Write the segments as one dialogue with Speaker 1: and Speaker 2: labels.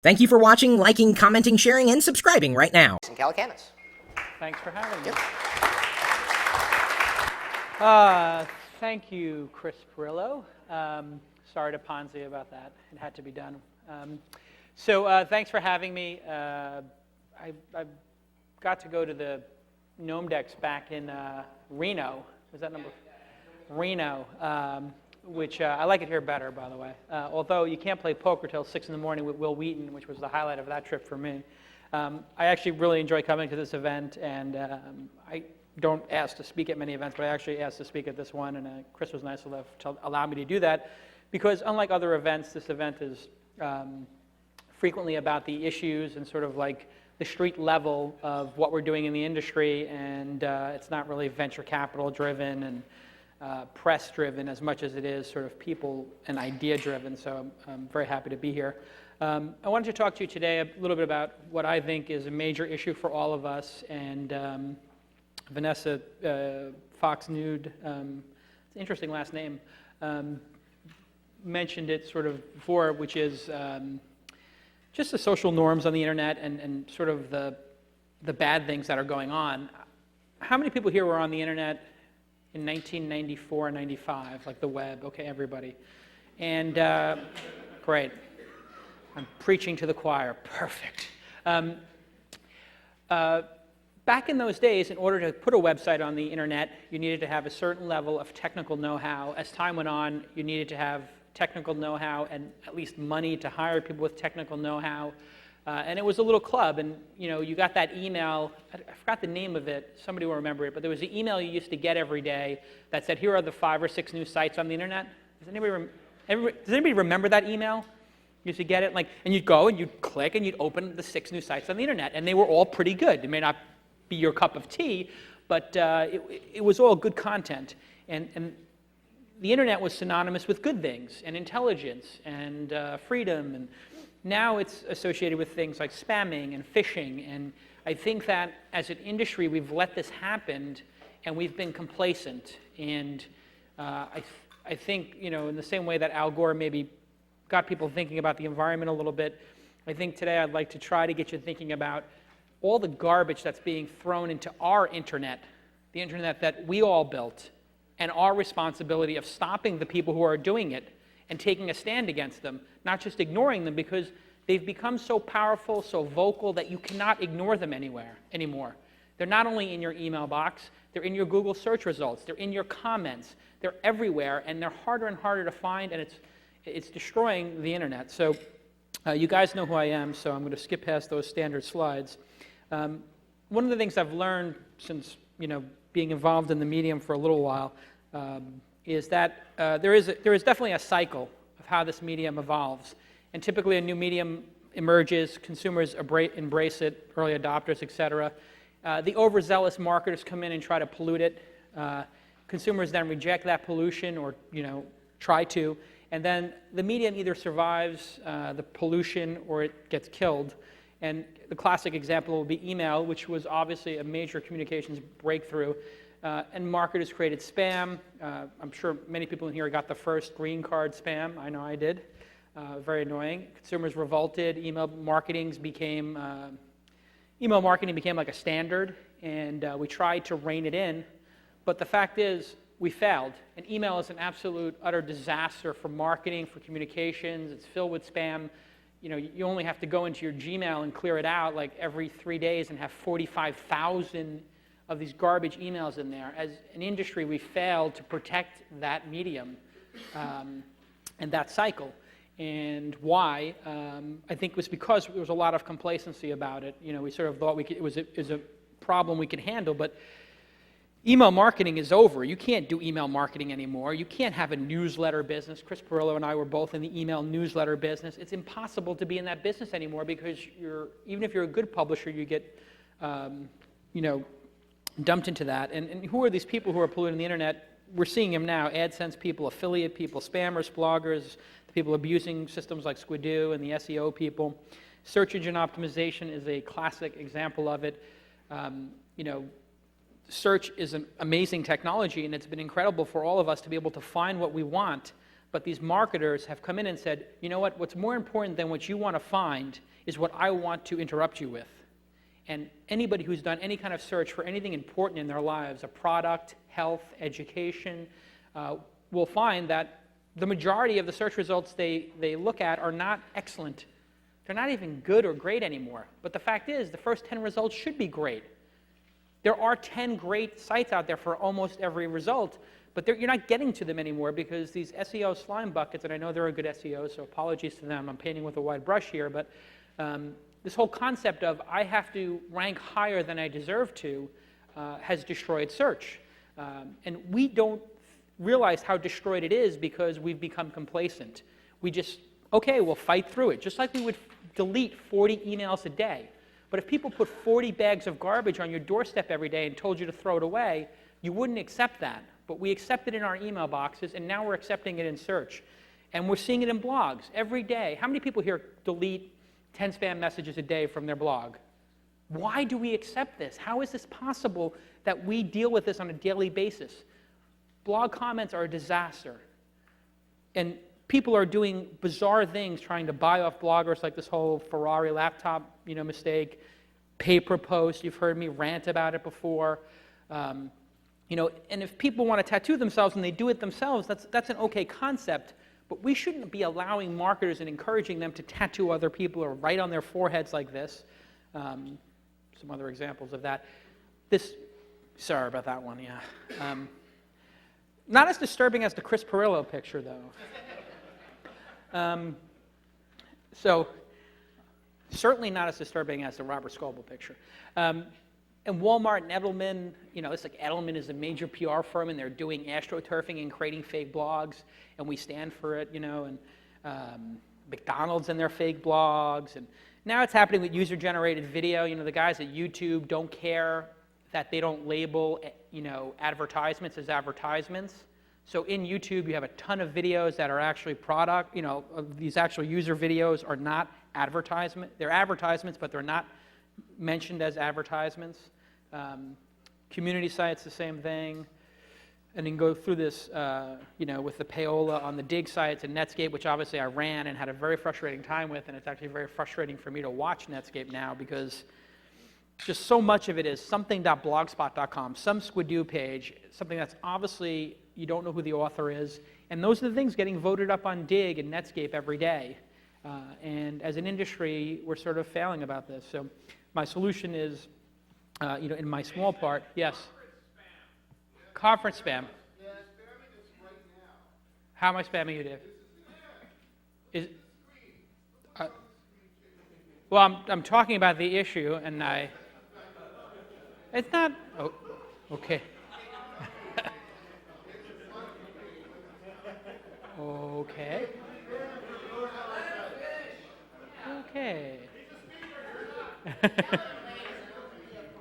Speaker 1: Thank you for watching, liking, commenting, sharing, and subscribing right now.
Speaker 2: In Calacanis.
Speaker 3: Thanks for having me.
Speaker 2: Yep.
Speaker 3: Thank you, Chris Pirillo. Sorry to Ponzi about that. It had to be done. Thanks for having me. I got to go to the Gnome Decks back in Reno. Was that number? Reno, which I like it here better, by the way. Although you can't play poker till 6 in the morning with Will Wheaton, which was the highlight of that trip for me. I actually really enjoy coming to this event, and I don't ask to speak at many events, but I actually asked to speak at this one, and Chris was nice enough to allow me to do that, because unlike other events, this event is frequently about the issues and sort of like the street level of what we're doing in the industry, and it's not really venture capital driven and press driven as much as it is sort of people and idea driven, so I'm very happy to be here. I wanted to talk to you today a little bit about what I think is a major issue for all of us, and Vanessa Fox-Nude, it's an interesting last name, mentioned it sort of before, which is just the social norms on the internet and sort of the bad things that are going on. How many people here were on the internet in 1994 and 95, like the web? Okay, everybody. And great. I'm preaching to the choir. Perfect. Back in those days, in order to put a website on the internet, you needed to have a certain level of technical know-how. As time went on, you needed to have technical know-how and at least money to hire people with technical know-how. And it was a little club, and you got that email. I forgot the name of it. Somebody will remember it, but there was an email you used to get every day that said, "Here are the 5 or 6 new sites on the internet." Does anybody remember that email? You used to get it, and you'd go and you'd click and you'd open the 6 new sites on the internet, and they were all pretty good. It may not be your cup of tea, but it was all good content, and the internet was synonymous with good things and intelligence and freedom, and now it's associated with things like spamming and phishing, and I think that as an industry we've let this happen and we've been complacent, and I think in the same way that Al Gore maybe got people thinking about the environment a little bit, I think today I'd like to try to get you thinking about all the garbage that's being thrown into our internet, the internet that we all built, and our responsibility of stopping the people who are doing it and taking a stand against them, not just ignoring them, because they've become so powerful, so vocal, that you cannot ignore them anymore. They're not only in your email box, they're in your Google search results, they're in your comments, they're everywhere, and they're harder and harder to find, and it's destroying the internet. So you guys know who I am, so I'm going to skip past those standard slides. One of the things I've learned since being involved in the medium for a little while is that there is definitely a cycle of how this medium evolves. And typically a new medium emerges, consumers embrace it, early adopters, etc. The overzealous marketers come in and try to pollute it. Consumers then reject that pollution or try to. And then the medium either survives the pollution or it gets killed. And the classic example will be email, which was obviously a major communications breakthrough. And marketers created spam. I'm sure many people in here got the first green card spam. I know I did. Very annoying. Consumers revolted. Email marketing became like a standard, and we tried to rein it in. But the fact is, we failed. And email is an absolute, utter disaster for marketing, for communications. It's filled with spam. You only have to go into your Gmail and clear it out like every 3 days and have 45,000 of these garbage emails in there. As an industry, we failed to protect that medium and that cycle. And why? I think it was because there was a lot of complacency about it. We sort of thought it was a problem we could handle, but email marketing is over. You can't do email marketing anymore. You can't have a newsletter business. Chris Pirillo and I were both in the email newsletter business. It's impossible to be in that business anymore because even if you're a good publisher, you get dumped into that. And who are these people who are polluting the internet? We're seeing them now: AdSense people, affiliate people, spammers, bloggers, the people abusing systems like Squidoo, and the SEO people. Search engine optimization is a classic example of it. Search is an amazing technology, and it's been incredible for all of us to be able to find what we want. But these marketers have come in and said, you know what's more important than what you want to find is what I want to interrupt you with. And anybody who's done any kind of search for anything important in their lives, a product, health, education, will find that the majority of the search results they look at are not excellent. They're not even good or great anymore. But the fact is, the first 10 results should be great. There are 10 great sites out there for almost every result, but you're not getting to them anymore because these SEO slime buckets, and I know they're a good SEO, so apologies to them. I'm painting with a wide brush here, but this whole concept of I have to rank higher than I deserve to has destroyed search. And we don't realize how destroyed it is because we've become complacent. We just, okay, we'll fight through it, just like we would delete 40 emails a day. But if people put 40 bags of garbage on your doorstep every day and told you to throw it away, you wouldn't accept that. But we accept it in our email boxes, and now we're accepting it in search. And we're seeing it in blogs every day. How many people here delete 10 spam messages a day from their blog? Why do we accept this? How is this possible that we deal with this on a daily basis? Blog comments are a disaster. And people are doing bizarre things trying to buy off bloggers, like this whole Ferrari laptop mistake, paper post. You've heard me rant about it before. And if people want to tattoo themselves and they do it themselves, that's an okay concept. But we shouldn't be allowing marketers and encouraging them to tattoo other people or write on their foreheads like this. Some other examples of that. Sorry about that one, yeah. Not as disturbing as the Chris Pirillo picture, though. So, certainly not as disturbing as the Robert Scoble picture. And Walmart and Edelman, it's like Edelman is a major PR firm, and they're doing astroturfing and creating fake blogs, and we stand for it, and McDonald's and their fake blogs. And now it's happening with user-generated video. The guys at YouTube don't care that they don't label, advertisements as advertisements. So in YouTube, you have a ton of videos that are actually product, these actual user videos are not advertisement. They're advertisements, but they're not mentioned as advertisements. Community sites, the same thing. And then go through this, with the payola on the dig sites and Netscape, which obviously I ran and had a very frustrating time with, and it's actually very frustrating for me to watch Netscape now because just so much of it is something.blogspot.com, some squidoo page, something that's obviously you don't know who the author is, and those are the things getting voted up on Dig and Netscape every day. And as an industry, we're sort of failing about this. So my solution is, in my small part, yes. Conference spam. Yeah, spamming this right now. How am I spamming you, Dave? Well, I'm talking about the issue, and it's not. Oh, okay. Okay. Okay.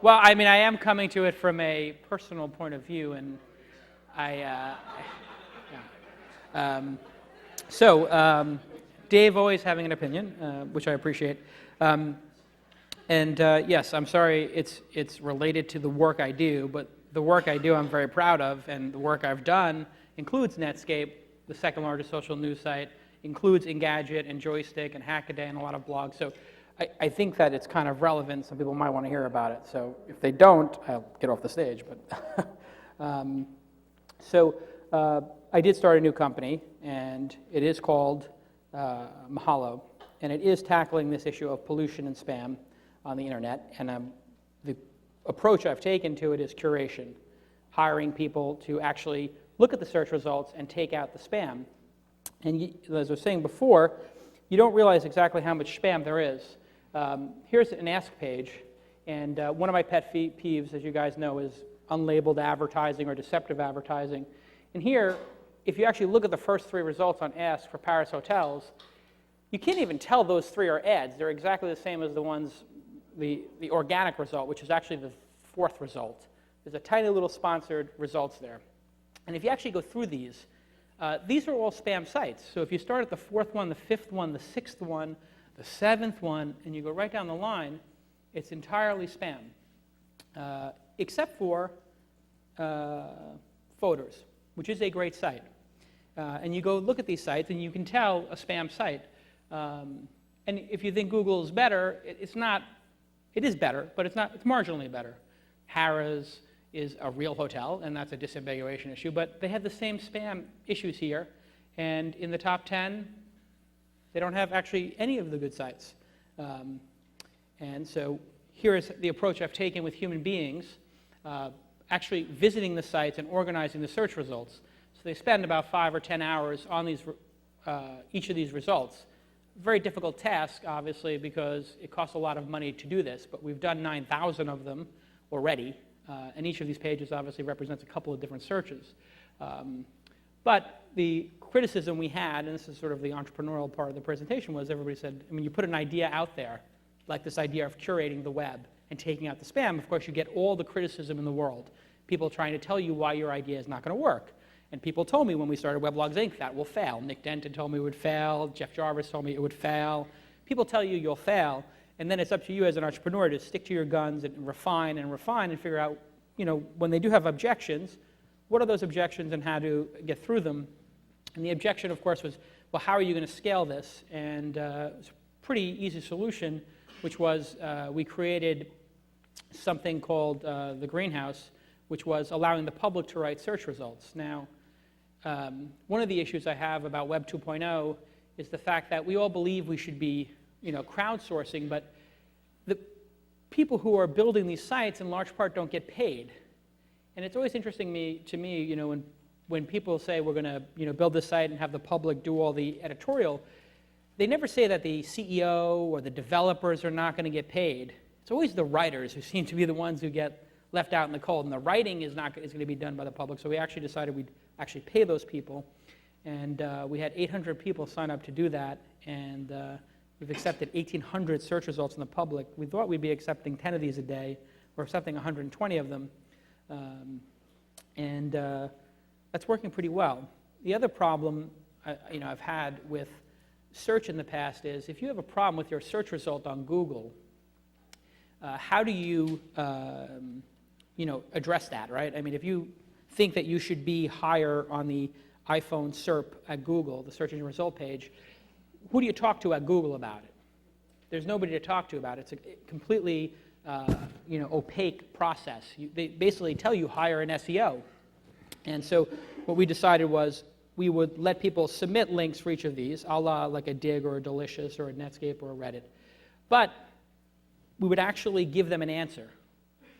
Speaker 3: Well, I am coming to it from a personal point of view, and Dave always having an opinion, which I appreciate. Yes, I'm sorry, it's related to the work I do, but the work I do I'm very proud of, and the work I've done includes Netscape, the second largest social news site, includes Engadget and Joystick and Hackaday and a lot of blogs. So I think that it's kind of relevant. Some people might want to hear about it. So if they don't, I'll get off the stage. But I did start a new company, and it is called Mahalo, and it is tackling this issue of pollution and spam on the internet. And the approach I've taken to it is curation, hiring people to actually look at the search results and take out the spam. And as I was saying before, you don't realize exactly how much spam there is. Here's an ask page, and one of my pet peeves, as you guys know, is unlabeled advertising or deceptive advertising. And here, if you actually look at the first 3 results on Ask for Paris hotels, you can't even tell those 3 are ads. They're exactly the same as the ones, the organic result, which is actually the 4th result. There's a tiny little sponsored results there. And if you actually go through these are all spam sites. So if you start at the 4th one, the 5th one, the 6th one, the 7th one, and you go right down the line, it's entirely spam, except for Photos, which is a great site. and you go look at these sites, and you can tell a spam site. And if you think Google is better, it's not. It is better, but it's not. It's marginally better. Harrah's is a real hotel, and that's a disambiguation issue. But they have the same spam issues here, and in the top 10, they don't have actually any of the good sites. And so here is the approach I've taken with human beings, actually visiting the sites and organizing the search results. So they spend about 5 or 10 hours on these, each of these results. Very difficult task, obviously, because it costs a lot of money to do this, but we've done 9,000 of them already, and each of these pages obviously represents a couple of different searches. But the criticism we had, and this is sort of the entrepreneurial part of the presentation, was everybody said, I mean, you put an idea out there, like this idea of curating the web and taking out the spam, of course you get all the criticism in the world. People trying to tell you why your idea is not going to work. And people told me when we started Weblogs Inc. that will fail. Nick Denton told me it would fail. Jeff Jarvis told me it would fail. People tell you you'll fail, and then it's up to you as an entrepreneur to stick to your guns and refine and figure out, you know, when they do have objections, what are those objections and how to get through them. And the objection, of course, was, well, how are you going to scale this? And it was a pretty easy solution, which was we created something called the Greenhouse, which was allowing the public to write search results. Now, one of the issues I have about Web 2.0 is the fact that we all believe we should be, you know, crowdsourcing, but the people who are building these sites in large part don't get paid. And it's always interesting to me, you know, when people say we're going to, you know, build this site and have the public do all the editorial, they never say that the CEO or the developers are not going to get paid. It's always the writers who seem to be the ones who get left out in the cold, and the writing is going to be done by the public. So we actually decided we'd actually pay those people, and we had 800 people sign up to do that, and we've accepted 1,800 search results in the public. We thought we'd be accepting 10 of these a day. We're accepting 120 of them, and that's working pretty well. The other problem you know, I've had with search in the past is if you have a problem with your search result on Google, how do you you know, address that, right? I mean, if you think that you should be higher on the iPhone SERP at Google, the search engine result page, who do you talk to at Google about it? There's nobody to talk to about it. It's a completely you know, opaque process. They basically tell you hire an SEO. And so what we decided was we would let people submit links for each of these, a la like a Dig or a Delicious or a Netscape or a Reddit. But we would actually give them an answer.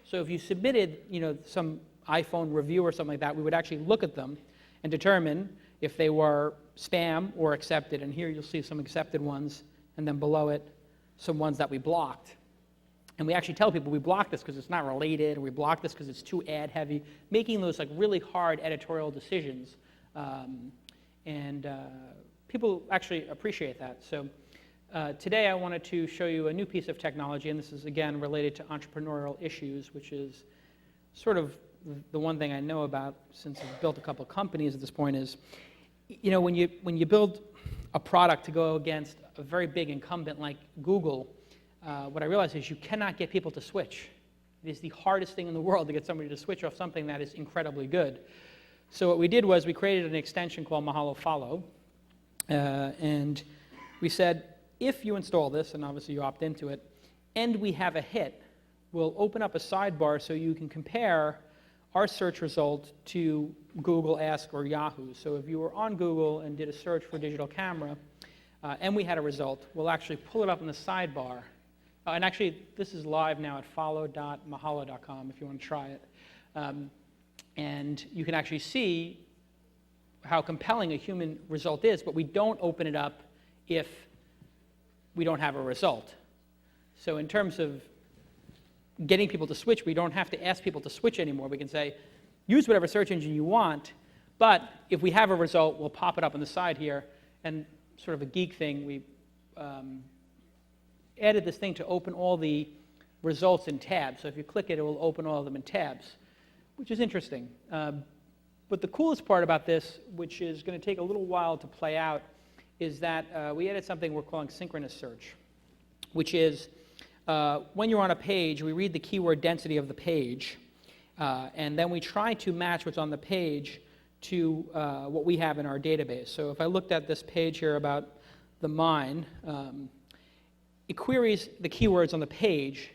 Speaker 3: So if you submitted, you know, some iPhone review or something like that, we would actually look at them and determine if they were spam or accepted. And here you'll see some accepted ones, and then below it, some ones that we blocked. And we actually tell people we blocked this because it's not related, or we blocked this because it's too ad heavy, making those like really hard editorial decisions. People actually appreciate that. So today I wanted to show you a new piece of technology, and this is again related to entrepreneurial issues, which is sort of the one thing I know about since I've built a couple of companies at this point is, you know, when you build a product to go against a very big incumbent like Google, what I realized is you cannot get people to switch. It is the hardest thing in the world to get somebody to switch off something that is incredibly good. So what we did was we created an extension called Mahalo Follow, and we said, if you install this, and obviously you opt into it, and we have a hit, we'll open up a sidebar so you can compare our search result to Google Ask or Yahoo. So if you were on Google and did a search for digital camera, and we had a result, we'll actually pull it up in the sidebar. And actually, this is live now at follow.mahalo.com if you want to try it. And you can actually see how compelling a human result is, but we don't open it up if we don't have a result. So in terms of getting people to switch, we don't have to ask people to switch anymore. We can say, use whatever search engine you want, but if we have a result, we'll pop it up on the side here. And sort of a geek thing, we added this thing to open all the results in tabs. So if you click it, it will open all of them in tabs, which is interesting. But the coolest part about this, which is going to take a little while to play out, is that we added something we're calling synchronous search, which is when you're on a page, we read the keyword density of the page, and then we try to match what's on the page to what we have in our database. So if I looked at this page here about the mine, it queries the keywords on the page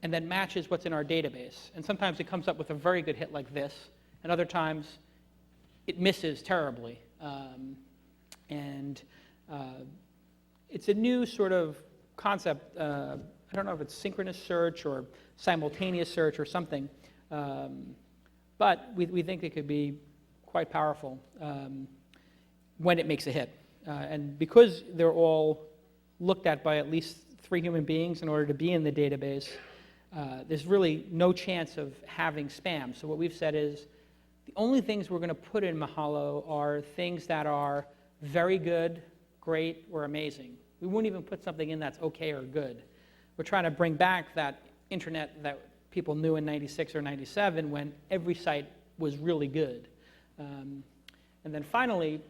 Speaker 3: and then matches what's in our database. And sometimes it comes up with a very good hit like this, and other times it misses terribly. It's a new sort of concept. I don't know if it's synchronous search or simultaneous search or something, but we think it could be quite powerful when it makes a hit. And because they're all looked at by at least 3 human beings in order to be in the database, there's really no chance of having spam. So what we've said is the only things we're going to put in Mahalo are things that are very good, great, or amazing. We wouldn't even put something in that's okay or good. We're trying to bring back that internet that people knew in 96 or 97 when every site was really good. And then finally,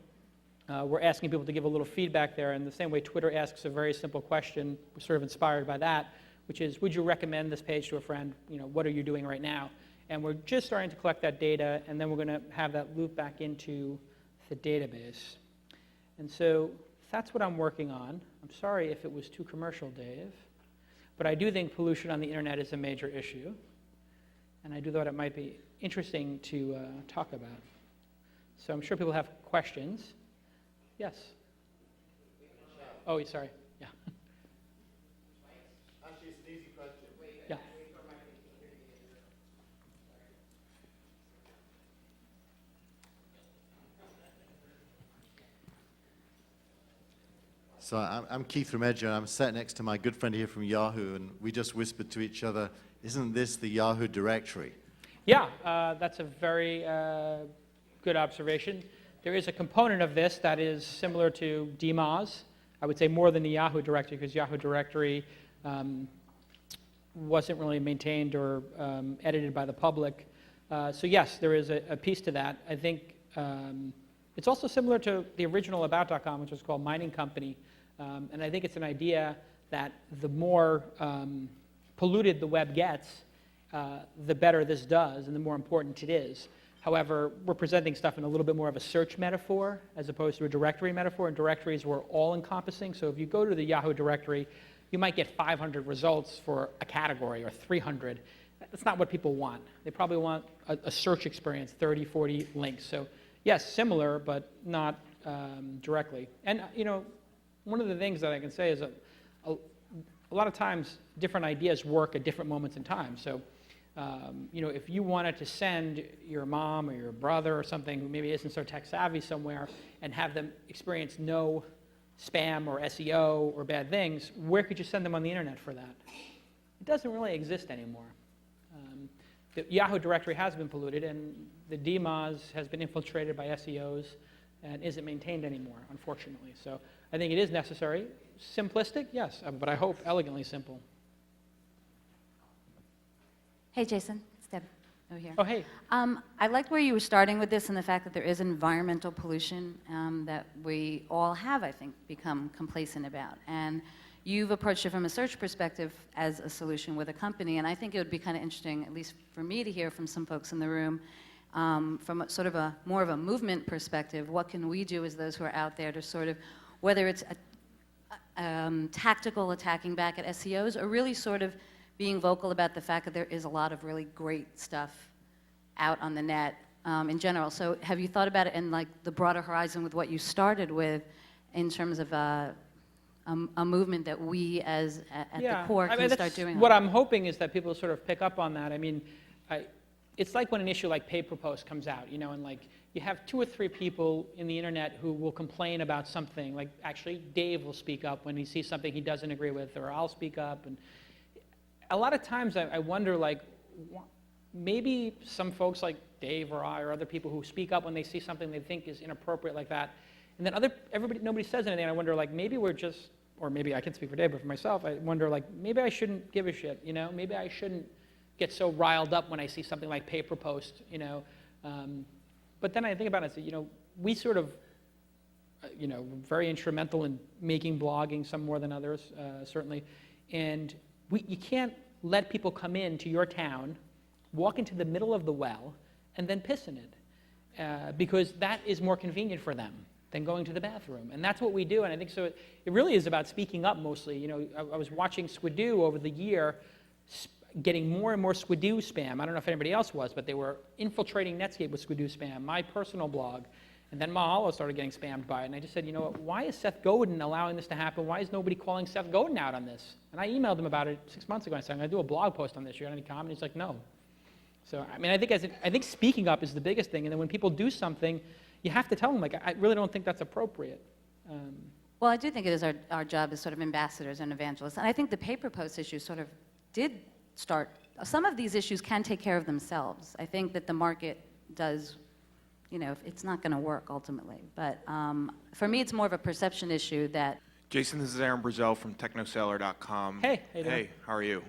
Speaker 3: we're asking people to give a little feedback there in the same way Twitter asks a very simple question. We're sort of inspired by that, which is, would you recommend this page to a friend? What are you doing right now? And we're just starting to collect that data, and then we're going to have that loop back into the database. And so that's what I'm working on. I'm sorry if it was too commercial, Dave, but I do think pollution on the internet is a major issue, and I do thought it might be interesting to talk about. So I'm sure people have questions. Yes? Oh, sorry. Yeah.
Speaker 4: Actually, it's an easy question.
Speaker 3: Yeah.
Speaker 4: So I'm Keith from Edge, and I'm sat next to my good friend here from Yahoo, and we just whispered to each other, isn't this the Yahoo directory?
Speaker 3: Yeah, that's a very good observation. There is a component of this that is similar to DMOZ. I would say more than the Yahoo directory, because Yahoo directory wasn't really maintained or edited by the public. So yes, there is a piece to that. I think it's also similar to the original About.com, which was called Mining Company. And I think it's an idea that the more polluted the web gets, the better this does and the more important it is. However, we're presenting stuff in a little bit more of a search metaphor as opposed to a directory metaphor, and directories were all-encompassing. So if you go to the Yahoo directory, you might get 500 results for a category or 300. That's not what people want. They probably want a search experience, 30, 40 links. So yes, similar, but not directly. And one of the things that I can say is a lot of times different ideas work at different moments in time. So if you wanted to send your mom or your brother or something who maybe isn't so tech savvy somewhere and have them experience no spam or SEO or bad things, where could you send them on the internet for that? It doesn't really exist anymore. The Yahoo directory has been polluted, and the DMOZ has been infiltrated by SEOs and isn't maintained anymore, unfortunately. So I think it is necessary. Simplistic, yes, but I hope elegantly simple.
Speaker 5: Hey, Jason. It's Deb over here.
Speaker 3: Oh, hey.
Speaker 5: I liked where you were starting with this and the fact that there is environmental pollution that we all have, I think, become complacent about. And you've approached it from a search perspective as a solution with a company. And I think it would be kind of interesting, at least for me, to hear from some folks in the room, from sort of a more of a movement perspective, what can we do as those who are out there to sort of, whether it's tactical attacking back at SEOs or really sort of being vocal about the fact that there is a lot of really great stuff out on the net in general. So have you thought about it in like the broader horizon with what you started with in terms of a movement that we as at the core can start doing?
Speaker 3: What I'm hoping is that people sort of pick up on that. I mean, it's like when an issue like pay per post comes out, and like you have 2 or 3 people in the internet who will complain about something. Like actually, Dave will speak up when he sees something he doesn't agree with, or I'll speak up. And a lot of times I wonder, like, maybe some folks like Dave or I or other people who speak up when they see something they think is inappropriate like that, and then nobody says anything. I wonder, like, maybe we're just, or maybe I can speak for Dave, but for myself, I wonder, like, maybe I shouldn't give a shit, Maybe I shouldn't get so riled up when I see something like pay per post, But then I think about it and say, we sort of, very instrumental in making blogging, some more than others, certainly, and you can't let people come into your town, walk into the middle of the well, and then piss in it. because that is more convenient for them than going to the bathroom. And that's what we do, and I think so. It really is about speaking up mostly. You know, I was watching Squidoo over the year, getting more and more Squidoo spam. I don't know if anybody else was, but they were infiltrating Netscape with Squidoo spam, my personal blog. And then Mahalo started getting spammed by it. And I just said, you know what, why is Seth Godin allowing this to happen? Why is nobody calling Seth Godin out on this? And I emailed him about it 6 months ago. I said, I'm going to do a blog post on this. You got any comment? He's like, no. So, I mean, I think speaking up is the biggest thing. And then when people do something, you have to tell them, like, I really don't think that's appropriate.
Speaker 5: Well, I do think it is our job as sort of ambassadors and evangelists. And I think the paper post issue sort of did start. Some of these issues can take care of themselves. I think that the market does, you know, it's not going to work ultimately. But for me, it's more of a perception issue that.
Speaker 6: Jason, this is Aaron Brazell from technoseller.com.
Speaker 3: Hey, how you doing?
Speaker 6: Hey, how are you?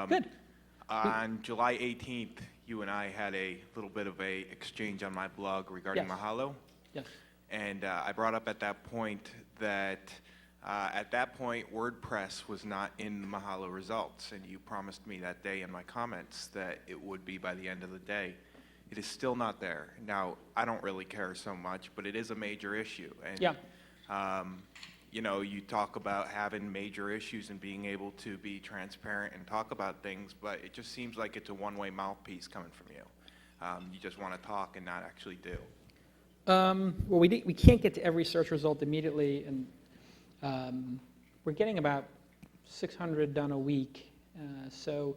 Speaker 3: Good.
Speaker 6: On July 18th, you and I had a little bit of a exchange on my blog regarding
Speaker 3: Yes.
Speaker 6: Mahalo.
Speaker 3: Yes.
Speaker 6: And I brought up at that point that WordPress was not in the Mahalo results, and you promised me that day in my comments that it would be by the end of the day. It is still not there. Now, I don't really care so much, but it is a major issue. And,
Speaker 3: Yeah.
Speaker 6: you know, you talk about having major issues and being able to be transparent and talk about things, but it just seems like it's a one-way mouthpiece coming from you. You just want to talk and not actually do.
Speaker 3: Well, we can't get to every search result immediately, and we're getting about 600 done a week. So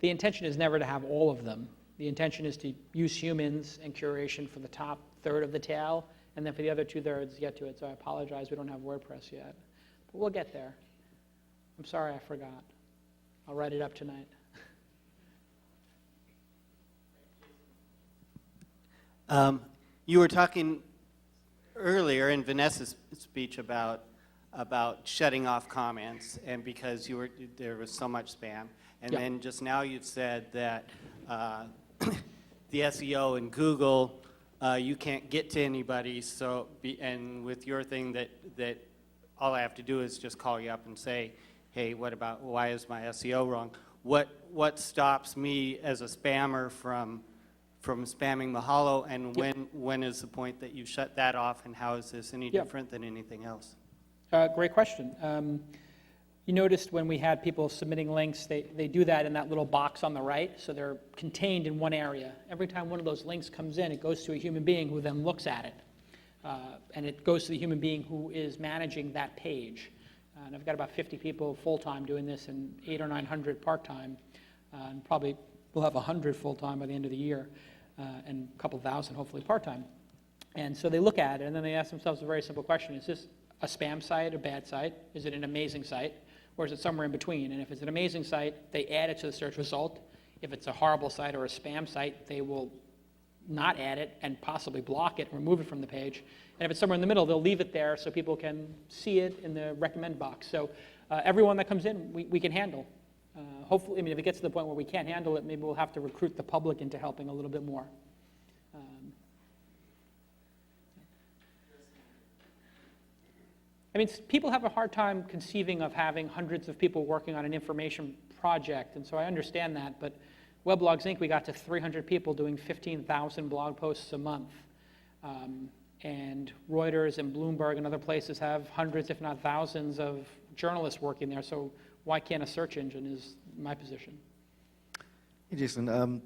Speaker 3: the intention is never to have all of them. The intention is to use humans and curation for the top third of the tail, and then for the other 2/3 get to it. So I apologize, we don't have WordPress yet. But we'll get there. I'm sorry I forgot. I'll write it up tonight.
Speaker 2: You were talking earlier in Vanessa's speech about shutting off comments, and because there was so much spam. And
Speaker 3: Yeah.
Speaker 2: then just now you said that the SEO and Google, you can't get to anybody. And with your thing that all I have to do is just call you up and say, hey, why is my SEO wrong? What stops me as a spammer from spamming Mahalo, and when is the point that you shut that off, and how is this any different than anything else?
Speaker 3: Great question. You noticed when we had people submitting links, they do that in that little box on the right, so they're contained in one area. Every time one of those links comes in, it goes to a human being who then looks at it. And it goes to the human being who is managing that page. And I've got about 50 people full-time doing this and 800 or 900 part-time. And probably we'll have 100 full-time by the end of the year, and a couple thousand hopefully part-time. And so they look at it, and then they ask themselves a very simple question. Is this a spam site, a bad site? Is it an amazing site? Or is it somewhere in between? And if it's an amazing site, they add it to the search result. If it's a horrible site or a spam site, they will not add it and possibly block it, remove it from the page. And if it's somewhere in the middle, they'll leave it there so people can see it in the recommend box. So everyone that comes in, we can handle. Hopefully, I mean, if it gets to the point where we can't handle it, maybe we'll have to recruit the public into helping a little bit more. I mean, people have a hard time conceiving of having hundreds of people working on an information project, and so I understand that, but Weblogs Inc., we got to 300 people doing 15,000 blog posts a month. And Reuters and Bloomberg and other places have hundreds, if not thousands, of journalists working there, so why can't a search engine is my position.
Speaker 7: Hey, Jason, on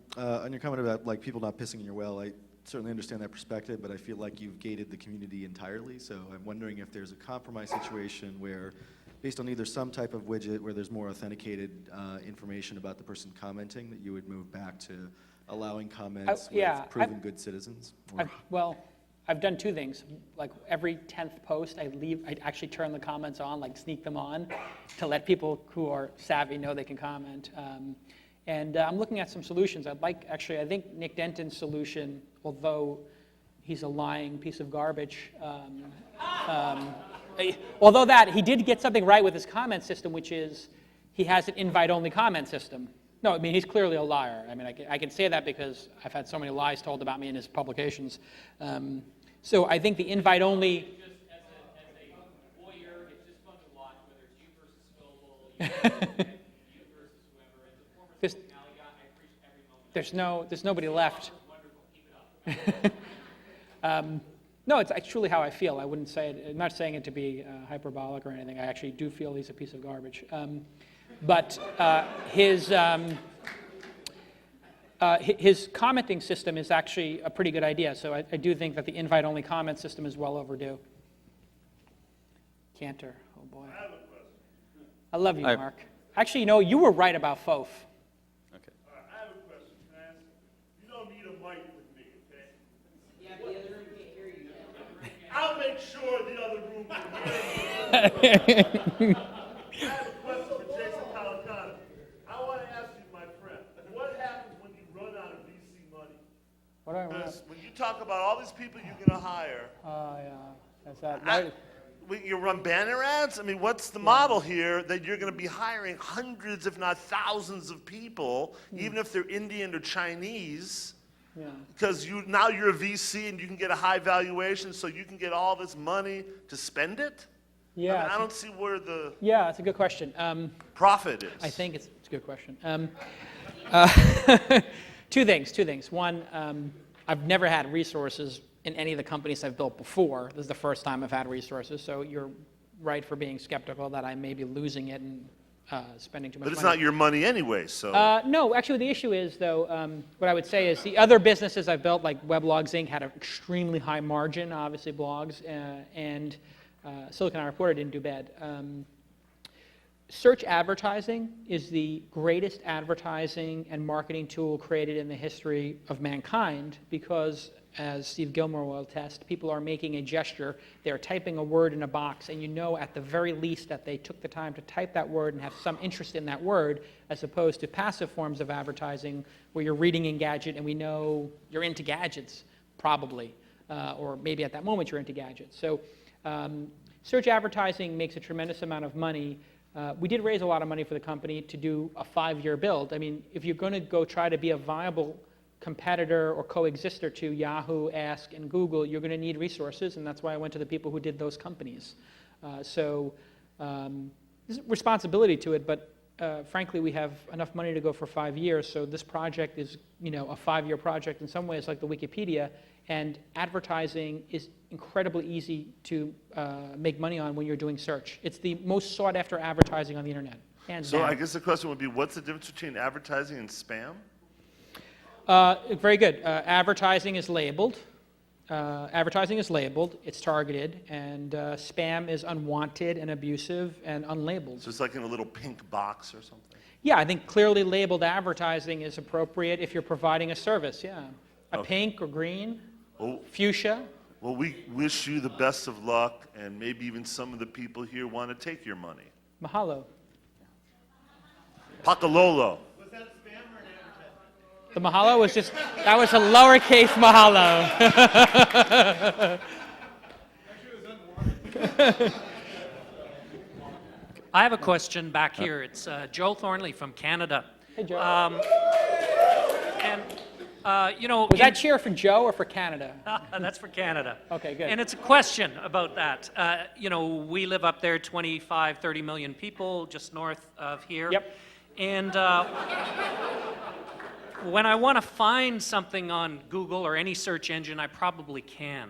Speaker 7: your comment about like people not pissing in your well, I certainly understand that perspective, but I feel like you've gated the community entirely, so I'm wondering if there's a compromise situation where, based on either some type of widget where there's more authenticated information about the person commenting, that you would move back to allowing comments with proven good citizens?
Speaker 3: I've done two things. Like every 10th post, I actually turn the comments on, like sneak them on, to let people who are savvy know they can comment. And I'm looking at some solutions. I think Nick Denton's solution, although he's a lying piece of garbage, although that, he did get something right with his comment system, which is he has an invite-only comment system. No, I mean, he's clearly a liar. I mean, I can say that because I've had so many lies told about me in his publications. So I think the invite-only...
Speaker 8: Just as a lawyer, it's just fun to watch, whether it's you versus Scoville, you versus whoever. As a former Silicon Valley guy, I appreciate every moment.
Speaker 3: There's nobody left.
Speaker 8: Wonderful. Keep it up.
Speaker 3: No, it's truly how I feel. I wouldn't say it, I'm not saying it to be hyperbolic or anything. I actually do feel he's a piece of garbage. But his commenting system is actually a pretty good idea. So I do think that the invite-only comment system is well overdue. Cantor, oh boy.
Speaker 9: I have a question.
Speaker 3: I love you, Mark. Actually, you were right about FOF.
Speaker 9: Okay. All right, I have a question. Can I ask you? You don't need a mic with me, okay? Yeah, the other room can't hear you. I'll make sure the other room can hear you. I have a question for Jason Calacanis. I want to ask you, my friend, what happens when you run out of VC money? Because when you talk about all these people you're going to hire,
Speaker 3: yeah, is that right?
Speaker 9: you run banner ads? I mean, what's the model here that you're going to be hiring hundreds, if not thousands of people, even if they're Indian or Chinese?
Speaker 3: Yeah.
Speaker 9: Because now you're a VC and you can get a high valuation, so you can get all this money to spend it?
Speaker 3: Yeah.
Speaker 9: I mean, I don't see where the
Speaker 3: Yeah, it's a good question.
Speaker 9: profit is.
Speaker 3: I think it's a good question. Two things. One, I've never had resources in any of the companies I've built before. This is the first time I've had resources, so you're right for being skeptical that I may be losing it and spending too much money.
Speaker 9: But it's not your money anyway, so.
Speaker 3: No, actually the issue is, though, what I would say is the other businesses I've built, like Weblogs Inc., had an extremely high margin, obviously blogs, and Silicon Valley Reporter didn't do bad. Search advertising is the greatest advertising and marketing tool created in the history of mankind because, as Steve Gilmore will attest, people are making a gesture, they're typing a word in a box, and you know at the very least that they took the time to type that word and have some interest in that word, as opposed to passive forms of advertising where you're reading Engadget and we know you're into gadgets, probably, or maybe at that moment you're into gadgets. So search advertising makes a tremendous amount of money. We did raise a lot of money for the company to do a 5-year build. I mean, if you're going to go try to be a viable competitor or coexister to Yahoo, Ask, and Google, you're going to need resources, and that's why I went to the people who did those companies. So there's responsibility to it, but frankly, we have enough money to go for 5 years, so this project is, a 5-year project in some ways like the Wikipedia, and advertising is incredibly easy to make money on when you're doing search. It's the most sought after advertising on the internet.
Speaker 9: So I guess the question would be, what's the difference between advertising and spam?
Speaker 3: Very good. Advertising is labeled. It's targeted, and spam is unwanted and abusive and unlabeled.
Speaker 9: So it's like in a little pink box or something?
Speaker 3: Yeah, I think clearly labeled advertising is appropriate if you're providing a service, yeah. Pink or green, fuchsia.
Speaker 9: Well, we wish you the best of luck, and maybe even some of the people here want to take your money.
Speaker 3: Mahalo.
Speaker 9: Pakalolo.
Speaker 8: Was that spam or an advertisement?
Speaker 3: The mahalo was that was a lowercase mahalo.
Speaker 8: Actually, it was unwanted. I have a question back here. It's Joe Thornley from Canada.
Speaker 3: Hey, Joe.
Speaker 8: Was
Speaker 3: that cheer for Joe or for Canada?
Speaker 8: That's for Canada.
Speaker 3: Okay, good.
Speaker 8: And it's a question about that. We live up there, 25, 30 million people, just north of here.
Speaker 3: Yep.
Speaker 8: And when I want to find something on Google or any search engine, I probably can.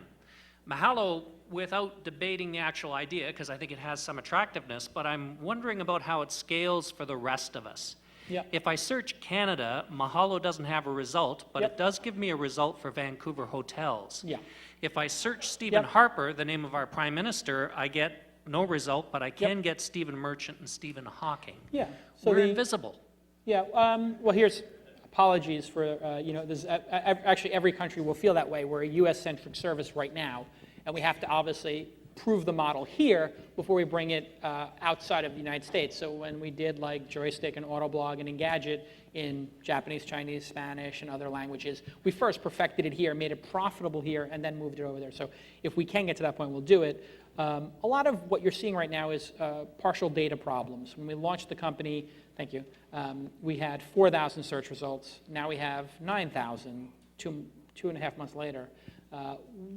Speaker 8: Mahalo, without debating the actual idea, because I think it has some attractiveness, but I'm wondering about how it scales for the rest of us.
Speaker 3: Yep.
Speaker 8: If I search Canada, Mahalo doesn't have a result, but
Speaker 3: Yep.
Speaker 8: it does give me a result for Vancouver hotels.
Speaker 3: Yeah.
Speaker 8: If I search Stephen
Speaker 3: Yep.
Speaker 8: Harper, the name of our Prime Minister, I get no result, but I can get Stephen Merchant and Stephen Hawking.
Speaker 3: Yeah. So
Speaker 8: We're invisible.
Speaker 3: Yeah. Well, here's apologies for actually every country will feel that way. We're a U.S.-centric service right now, and we have to obviously prove the model here before we bring it outside of the United States. So when we did like Joystick and Autoblog and Engadget in Japanese, Chinese, Spanish, and other languages, we first perfected it here, made it profitable here, and then moved it over there. So if we can get to that point, we'll do it. A lot of what you're seeing right now is partial data problems. When we launched the company, thank you, we had 4,000 search results. Now we have 9,000, 2.5 months later.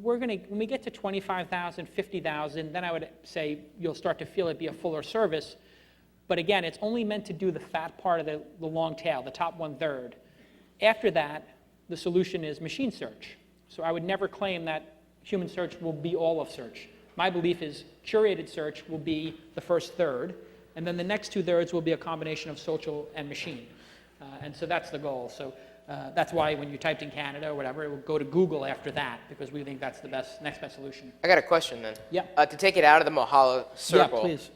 Speaker 3: When we get to 25,000, 50,000, then I would say you'll start to feel it be a fuller service. But again, it's only meant to do the fat part of the long tail, the top 1/3. After that, the solution is machine search. So I would never claim that human search will be all of search. My belief is curated search will be the first third, and then the next 2/3 will be a combination of social and machine. And so that's the goal. So that's why when you typed in Canada or whatever, it will go to Google after that, because we think that's the next best solution.
Speaker 10: I got a question then.
Speaker 3: Yeah.
Speaker 10: To take it out of the Mahalo circle.
Speaker 3: Yeah, please.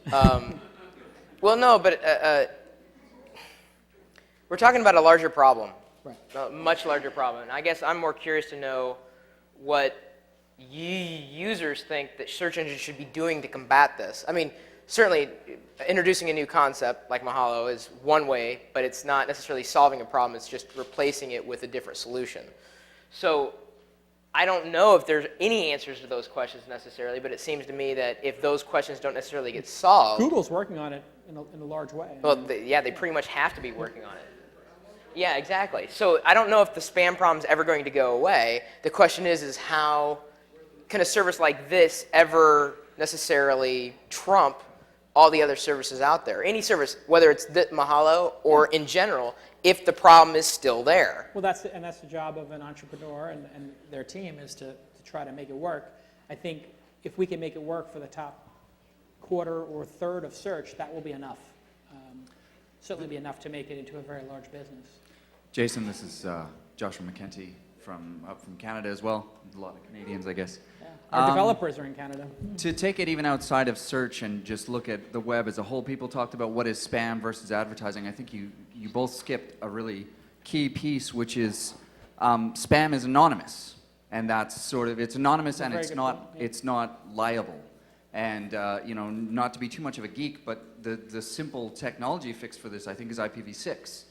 Speaker 10: Well, no, but we're talking about a larger problem.
Speaker 3: Right.
Speaker 10: A much larger problem. And I guess I'm more curious to know what users think that search engines should be doing to combat this. I mean, certainly introducing a new concept like Mahalo is one way, but it's not necessarily solving a problem, it's just replacing it with a different solution. So I don't know if there's any answers to those questions necessarily, but it seems to me that if those questions don't necessarily get solved...
Speaker 3: Google's working on it in a large way.
Speaker 10: Well, yeah, they pretty much have to be working on it. Yeah, exactly. So I don't know if the spam problem's ever going to go away. The question is how can a service like this ever necessarily trump all the other services out there? Any service, whether it's Mahalo or in general, if the problem is still there.
Speaker 3: Well, that's the job of an entrepreneur and their team is to try to make it work. I think if we can make it work for the top quarter or third of search, that will be enough. Certainly be enough to make it into a very large business.
Speaker 11: Jason, this is Joshua McKenty up from Canada as well. A lot of Canadians, I guess.
Speaker 3: Yeah. Our developers are in Canada.
Speaker 11: To take it even outside of search and just look at the web as a whole, people talked about what is spam versus advertising. I think you both skipped a really key piece, which is spam is anonymous, and that's sort of it's anonymous and it's not liable. And not to be too much of a geek, but the simple technology fix for this, I think, is IPv6.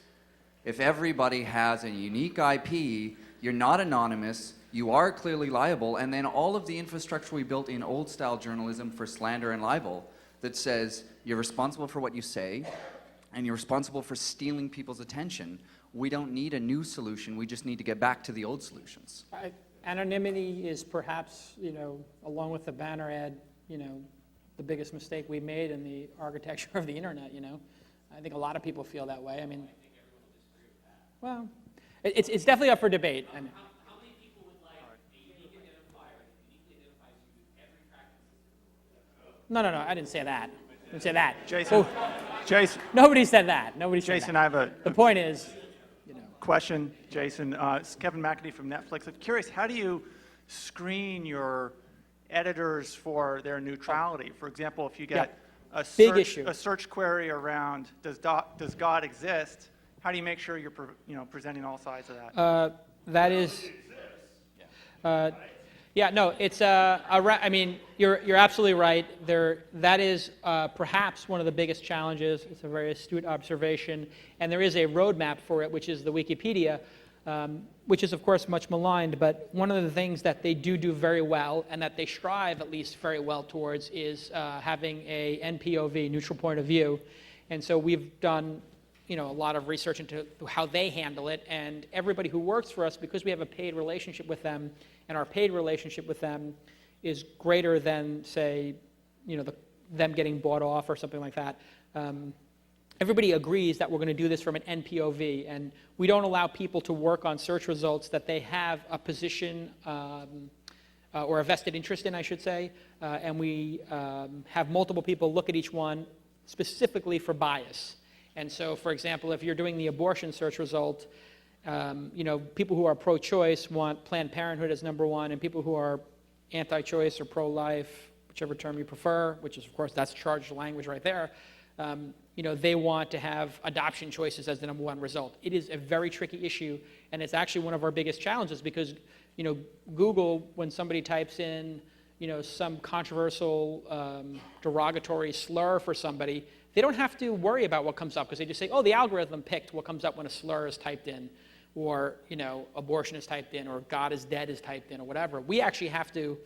Speaker 11: If everybody has a unique IP, you're not anonymous, you are clearly liable, and then all of the infrastructure we built in old-style journalism for slander and libel that says you're responsible for what you say, and you're responsible for stealing people's attention. We don't need a new solution, we just need to get back to the old solutions.
Speaker 3: Anonymity is perhaps, along with the banner ad, the biggest mistake we made in the architecture of the internet, I think a lot of people feel that way. I mean, well, it's definitely up for debate. I mean,
Speaker 8: How many people would like a unique identifier that uniquely identifies you with every practice?
Speaker 3: No, I didn't say that. I didn't say that.
Speaker 12: Jason.
Speaker 3: Nobody said that. Nobody said
Speaker 12: Jason,
Speaker 3: that.
Speaker 12: I have a...
Speaker 3: The point is,
Speaker 12: question, Jason. It's Kevin McAtee from Netflix. I'm curious, how do you screen your editors for their neutrality? For example, if you get a search query around does God exist, how do you make sure you're presenting all sides of that?
Speaker 3: that is, it's I mean, you're absolutely right. That is perhaps one of the biggest challenges. It's a very astute observation, and there is a roadmap for it, which is the Wikipedia, which is of course much maligned. But one of the things that they do very well, and that they strive at least very well towards, is having a NPOV, neutral point of view, and so we've done a lot of research into how they handle it, and everybody who works for us, because we have a paid relationship with them, and our paid relationship with them is greater than, say, them getting bought off or something like that. Everybody agrees that we're going to do this from an NPOV, and we don't allow people to work on search results that they have a position or a vested interest in, I should say, and we have multiple people look at each one specifically for bias. And so, for example, if you're doing the abortion search result, people who are pro-choice want Planned Parenthood as number one, and people who are anti-choice or pro-life, whichever term you prefer, which is, of course, that's charged language right there, they want to have adoption choices as the number one result. It is a very tricky issue, and it's actually one of our biggest challenges because, Google, when somebody types in, some controversial, derogatory slur for somebody, they don't have to worry about what comes up because they just say, oh, the algorithm picked what comes up when a slur is typed in, or abortion is typed in, or God is dead is typed in, or whatever. We actually have to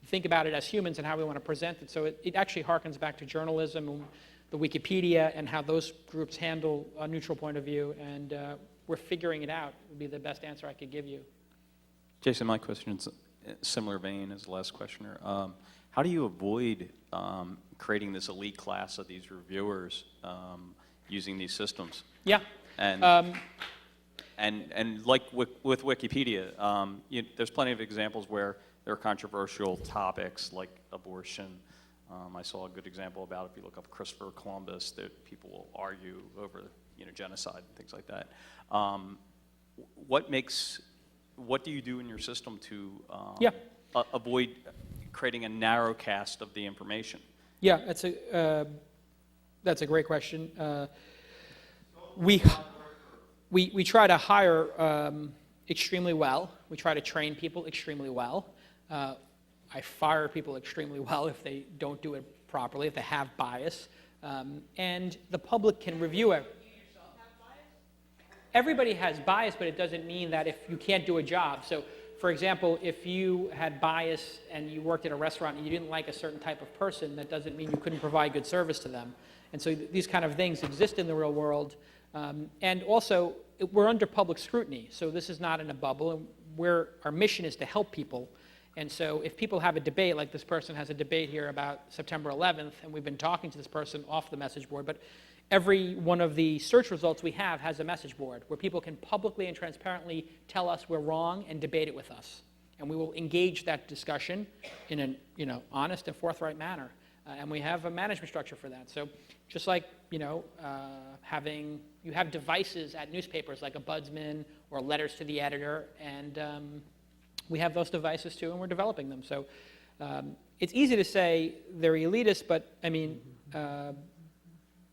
Speaker 3: think about it as humans and how we want to present it. So it actually harkens back to journalism and the Wikipedia and how those groups handle a neutral point of view, and we're figuring it out. Would be the best answer I could give you.
Speaker 13: Jason, my question is a similar vein as the last questioner. How do you avoid creating this elite class of these reviewers using these systems?
Speaker 3: Yeah.
Speaker 13: And like with Wikipedia, there's plenty of examples where there are controversial topics like abortion. I saw a good example about if you look up Christopher Columbus, that people will argue over genocide and things like that. What do you do in your system to avoid creating a narrow cast of the information?
Speaker 3: Yeah, that's a great question. We try to hire extremely well. We try to train people extremely well. I fire people extremely well if they don't do it properly, if they have bias. And the public can review it. Everybody has bias, but it doesn't mean that if you can't do a job. So, for example, if you had bias and you worked at a restaurant and you didn't like a certain type of person, that doesn't mean you couldn't provide good service to them. And so these kind of things exist in the real world. And also, we're under public scrutiny. So this is not in a bubble. And our mission is to help people. And so if people have a debate, like this person has a debate here about September 11th, and we've been talking to this person off the message board, but every one of the search results we have has a message board where people can publicly and transparently tell us we're wrong and debate it with us. And we will engage that discussion in an honest and forthright manner. And we have a management structure for that. So just like you have devices at newspapers like a budsman or letters to the editor, and we have those devices too, and we're developing them. So it's easy to say they're elitist, but I mean,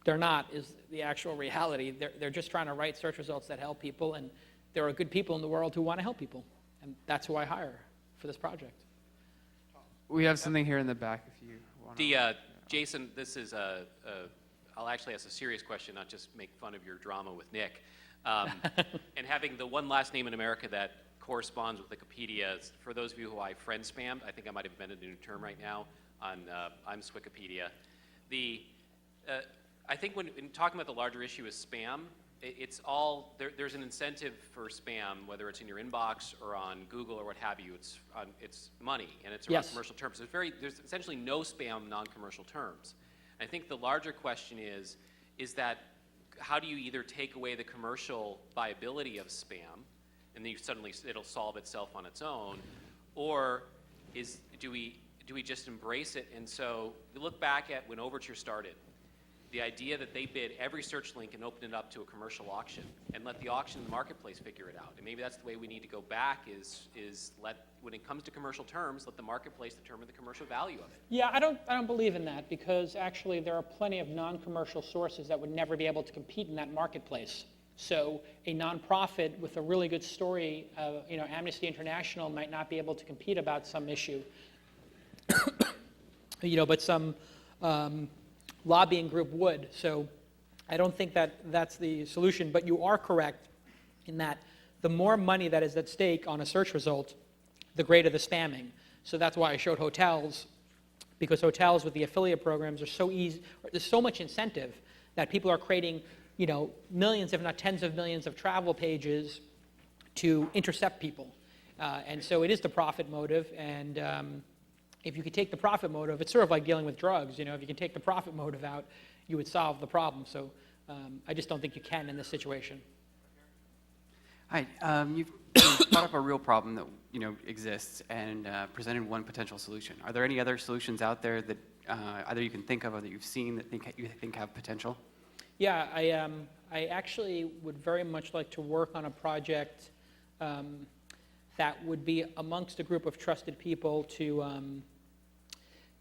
Speaker 3: they're not, is the actual reality. They're just trying to write search results that help people, and there are good people in the world who want to help people. And that's who I hire for this project.
Speaker 14: We have something here in the back if you want to.
Speaker 15: Jason, this is I'll actually ask a serious question, not just make fun of your drama with Nick. And having the one last name in America that corresponds with Wikipedia, for those of you who I friend spammed, I think I might have invented a new term right now on I'm Wikipedia. I think when talking about the larger issue is spam, it's all, there's an incentive for spam, whether it's in your inbox or on Google or what have you. It's money, and it's around commercial terms. There's essentially no spam non-commercial terms. I think the larger question is that how do you either take away the commercial viability of spam, and then suddenly it'll solve itself on its own, or do we just embrace it? And so you look back at when Overture started, the idea that they bid every search link and open it up to a commercial auction and let the auction and the marketplace figure it out. And maybe that's the way we need to go back is when it comes to commercial terms, let the marketplace determine the commercial value of it.
Speaker 3: Yeah, I don't believe in that, because actually there are plenty of non-commercial sources that would never be able to compete in that marketplace. So a nonprofit with a really good story, Amnesty International might not be able to compete about some issue, but some lobbying group would. So I don't think that's the solution, but you are correct in that the more money that is at stake on a search result, the greater the spamming. So that's why I showed hotels, because hotels with the affiliate programs are so easy, there's so much incentive that people are creating millions, if not tens of millions of travel pages to intercept people. And so it is the profit motive, and if you could take the profit motive, it's sort of like dealing with drugs. If you can take the profit motive out, you would solve the problem. So I just don't think you can in this situation.
Speaker 14: Hi, you've brought up a real problem that exists and presented one potential solution. Are there any other solutions out there that either you can think of or that you've seen that you think have potential?
Speaker 3: Yeah, I actually would very much like to work on a project that would be amongst a group of trusted people to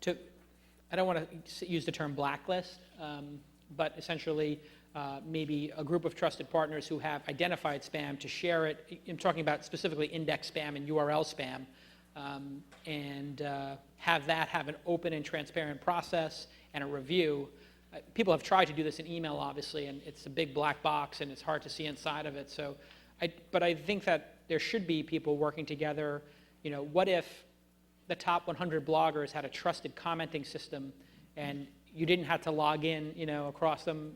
Speaker 3: I don't want to use the term blacklist, but essentially maybe a group of trusted partners who have identified spam to share it. I'm talking about specifically index spam and URL spam, and have an open and transparent process and a review. People have tried to do this in email, obviously, and it's a big black box and it's hard to see inside of it. So, but I think that there should be people working together. What if the top 100 bloggers had a trusted commenting system and you didn't have to log in, across them?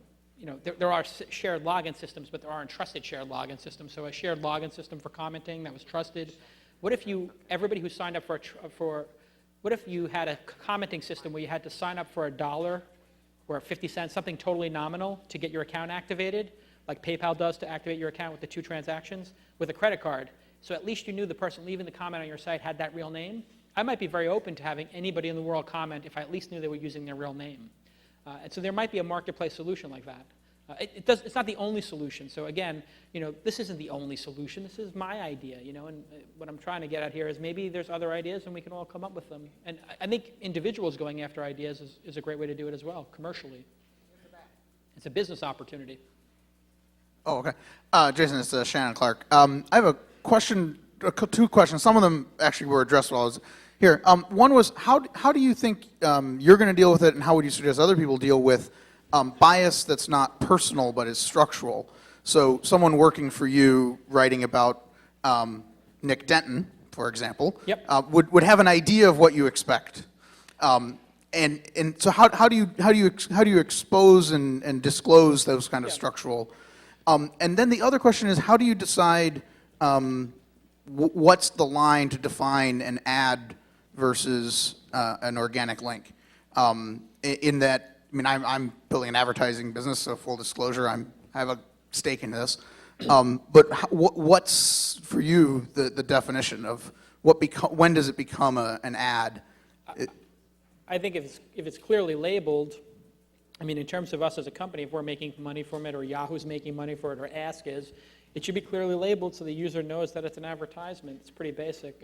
Speaker 3: There are shared login systems, but there aren't trusted shared login systems. So a shared login system for commenting that was trusted. What if everybody who signed up what if you had a commenting system where you had to sign up for $1 or 50 cents, something totally nominal to get your account activated, like PayPal does to activate your account with the 2 transactions, with a credit card. So at least you knew the person leaving the comment on your site had that real name. I might be very open to having anybody in the world comment if I at least knew they were using their real name. And so there might be a marketplace solution like that. It's not the only solution. So again, this isn't the only solution. This is my idea, and what I'm trying to get at here is maybe there's other ideas and we can all come up with them. And I think individuals going after ideas is a great way to do it as well, commercially. It's a business opportunity.
Speaker 16: Oh, okay. Jason, it's Shannon Clark. I have a question, two questions. Some of them actually were addressed while I was here. One was, how do you think you're going to deal with it, and how would you suggest other people deal with bias that's not personal but is structural? So someone working for you writing about Nick Denton, for example, would have an idea of what you expect. And so how do you expose and disclose those kind of structural? And then the other question is, how do you decide what's the line to define an ad versus an organic link? In that, I mean, I'm building an advertising business, so full disclosure, I have a stake in this. But what's for you the definition of when does it become an ad?
Speaker 3: I think if it's clearly labeled, I mean, in terms of us as a company, if we're making money from it, or Yahoo's making money for it, or Ask is, it should be clearly labeled so the user knows that it's an advertisement. It's pretty basic.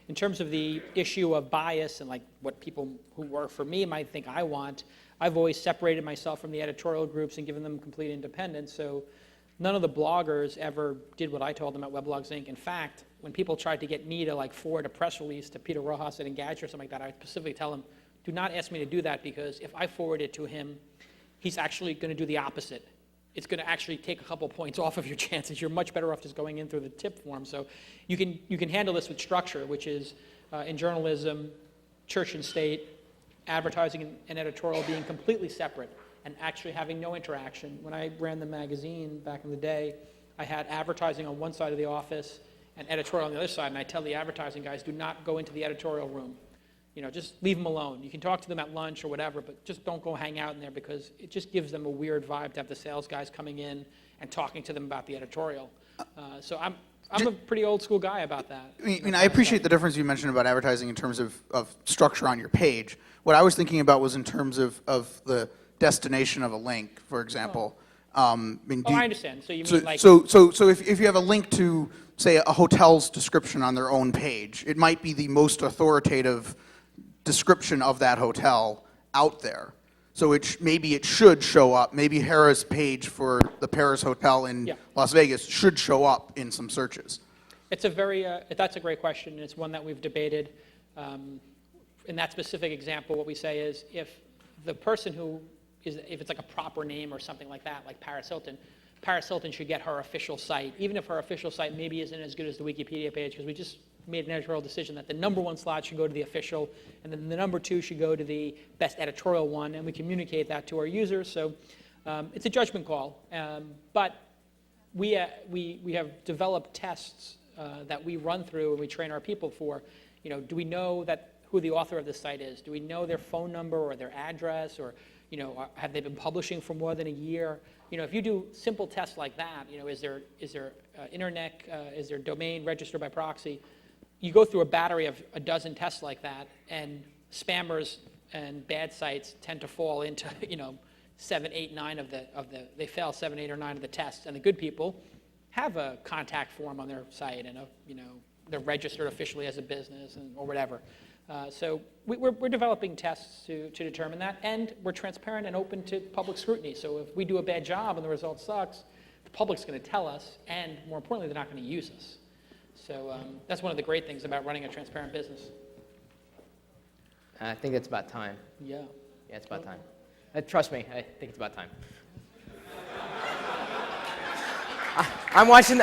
Speaker 3: In terms of the issue of bias and like what people who work for me might think I want, I've always separated myself from the editorial groups and given them complete independence. So none of the bloggers ever did what I told them at Weblogs Inc. In fact, when people tried to get me to like forward a press release to Peter Rojas at Engadget or something like that, I specifically tell them, do not ask me to do that, because if I forward it to him, he's actually going to do the opposite. It's going to actually take a couple points off of your chances. You're much better off just going in through the tip form. So you can handle this with structure, which is in journalism, church and state, advertising and editorial being completely separate and actually having no interaction. When I ran the magazine back in the day, I had advertising on one side of the office and editorial on the other side, and I tell the advertising guys, do not go into the editorial room. Just leave them alone. You can talk to them at lunch or whatever, but just don't go hang out in there, because it just gives them a weird vibe to have the sales guys coming in and talking to them about the editorial. So I'm a pretty old school guy about that.
Speaker 16: I appreciate the difference you mentioned about advertising in terms of structure on your page. What I was thinking about was in terms of the destination of a link, for example.
Speaker 3: I understand. So you mean like...
Speaker 16: So if you have a link to, say, a hotel's description on their own page, it might be the most authoritative description of that hotel out there. So maybe it should show up. Maybe Hera's page for the Paris Hotel in Las Vegas should show up in some searches.
Speaker 3: It's that's a great question, and it's one that we've debated. In that specific example, what we say is if the person if it's like a proper name or something like that, like Paris Hilton should get her official site, even if her official site maybe isn't as good as the Wikipedia page, because we just made an editorial decision that the number one slot should go to the official, and then the number two should go to the best editorial one, and we communicate that to our users. So it's a judgment call, but we have developed tests that we run through and we train our people for. Do we know who the author of the site is? Do we know their phone number or their address, or have they been publishing for more than a year? If you do simple tests like that, is there internet, is there domain registered by proxy? You go through a battery of a dozen tests like that, and spammers and bad sites tend to fall into 7, 8, 9 they fail 7, 8, or 9 of the tests, and the good people have a contact form on their site, and they're registered officially as a business or whatever. So we're developing tests to determine that, and we're transparent and open to public scrutiny. So if we do a bad job and the result sucks, the public's going to tell us, and more importantly, they're not going to use us. So that's one of the great things about running a transparent business.
Speaker 10: I think it's about time.
Speaker 3: Yeah.
Speaker 10: Yeah, it's about time. Trust me, I think it's about time. I'm watching.